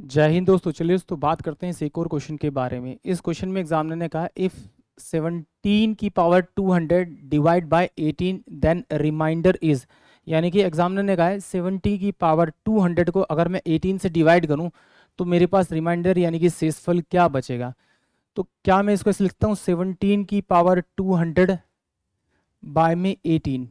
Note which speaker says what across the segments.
Speaker 1: जय हिंद दोस्तों। चलिए दोस्तों बात करते हैं इस एक और क्वेश्चन के बारे में। इस क्वेश्चन में एग्जामिनर ने कहा इफ 17 की power 200 divide by 18 then remainder is, यानी कि एग्जामिनर ने कहा है 70 की पावर 200 को अगर मैं 18 से डिवाइड करूं तो मेरे पास रिमाइंडर यानी कि शेषफल क्या बचेगा। तो क्या मैं इसको ऐसे लिखता हूं 17 की पावर 200 बाय में 18।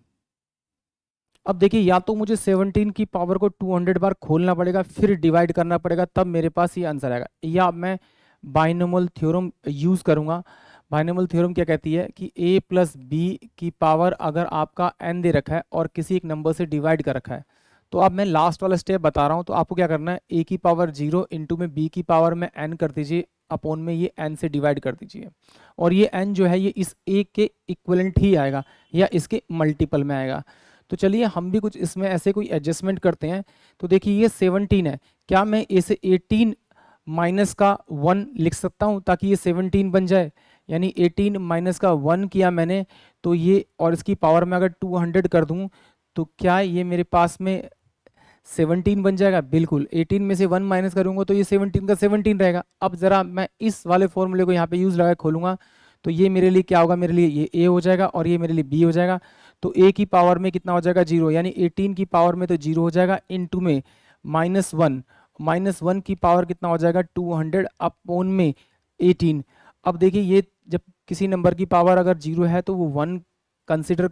Speaker 1: अब देखिए या तो मुझे 17 की पावर को 200 बार खोलना पड़ेगा फिर डिवाइड करना पड़ेगा तब मेरे पास ये आंसर आएगा, या मैं बाइनोमियल थ्योरम यूज करूंगा। बाइनोमियल थ्योरम क्या कहती है कि a प्लस बी की पावर अगर आपका n दे रखा है और किसी एक नंबर से डिवाइड कर रखा है, तो अब मैं लास्ट वाला स्टेप बता रहा हूं। तो आपको क्या करना है, a की पावर 0 इंटू में b की पावर में n कर दीजिए, अपोन में ये n से डिवाइड कर दीजिए, और ये n जो है ये इस a के इक्वलेंट ही आएगा या इसके मल्टीपल में आएगा। तो चलिए हम भी कुछ इसमें ऐसे कोई एडजस्टमेंट करते हैं। तो देखिए ये 17 है, क्या मैं इसे 18 माइनस का 1 लिख सकता हूं ताकि ये 17 बन जाए। यानी 18 माइनस का 1 किया मैंने, तो ये और इसकी पावर में अगर 200 कर दूं तो क्या ये मेरे पास में 17 बन जाएगा। बिल्कुल, 18 में से 1 माइनस करूंगा तो ये 17 का 17 रहेगा। अब जरा मैं इस वाले फॉर्मूले को यहाँ पे यूज लगा खोलूंगा तो ये मेरे लिए क्या होगा, मेरे लिए ये a हो जाएगा और ये मेरे लिए b हो जाएगा। तो a की पावर में कितना हो जाएगा 0, यानी 18 की पावर में तो 0 हो जाएगा, इनटू में -1, -1 की पावर कितना हो जाएगा 200 अपॉन में 18। अब देखिए ये जब किसी नंबर की पावर अगर 0 है तो वो 1 कंसिडर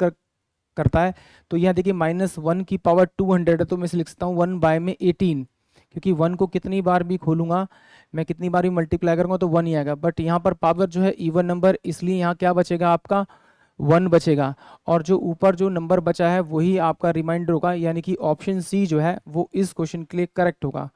Speaker 1: करता है। तो यहाँ देखिए -1 की पावर 200 है तो मैं इसे लिख सकता हूँ 1 बाय में 18, क्योंकि 1 को कितनी बार भी खोलूंगा, मैं कितनी बार भी मल्टीप्लाई करूंगा तो 1 ही आएगा। बट यहाँ पर पावर जो है इवन नंबर, इसलिए यहाँ क्या बचेगा आपका 1 बचेगा, और जो ऊपर जो नंबर बचा है वही आपका रिमाइंडर होगा, यानी कि ऑप्शन सी जो है वो इस क्वेश्चन के लिए करेक्ट होगा।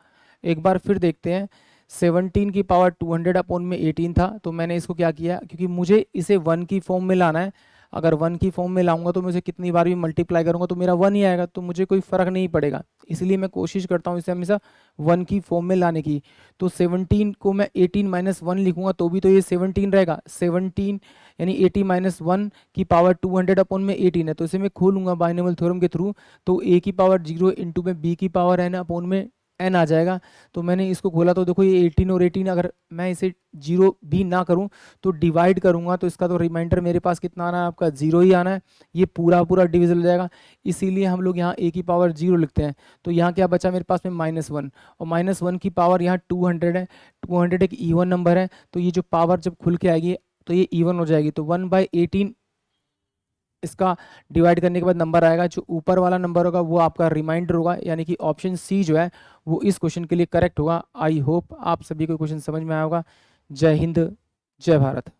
Speaker 1: एक बार फिर देखते हैं, 17 की पावर 200 अपॉन में 18 था, तो मैंने इसको क्या किया, क्योंकि मुझे इसे 1 की फॉर्म में लाना है। अगर 1 की फॉर्म में लाऊंगा तो मैं उसे कितनी बार भी मल्टीप्लाई करूंगा तो मेरा 1 ही आएगा, तो मुझे कोई फर्क नहीं पड़ेगा। इसलिए मैं कोशिश करता हूँ इसे हमेशा 1 की फॉर्म में लाने की। तो 17 को मैं 18 माइनस 1 लिखूंगा तो भी तो ये 17 रहेगा। 17 यानी 80 माइनस 1 की पावर 200 अपॉन में 18 है, तो इसे मैं खोलूंगा बाइनोमियल थ्योरम के थ्रू, तो a की पावर 0 इंटू में b की पावर n अपॉन में n आ जाएगा। तो मैंने इसको खोला तो देखो ये 18 और 18, अगर मैं इसे 0 भी ना करूं तो डिवाइड करूंगा तो इसका तो रिमाइंडर मेरे पास कितना आना है, आपका 0 ही आना है। ये पूरा पूरा डिविजल हो जाएगा, इसीलिए हम लोग यहाँ a की पावर 0 लिखते हैं। तो यहाँ क्या बचा मेरे पास में -1, और -1 की पावर यहाँ 200 है। 200 एक इवन नंबर है, तो ये जो पावर जब खुल के आएगी तो ये इवन हो जाएगी। तो 1/18 इसका डिवाइड करने के बाद नंबर आएगा, जो ऊपर वाला नंबर होगा वो आपका रिमाइंडर होगा, यानी कि ऑप्शन सी जो है वो इस क्वेश्चन के लिए करेक्ट होगा। आई होप आप सभी को क्वेश्चन समझ में आया होगा। जय हिंद, जय भारत।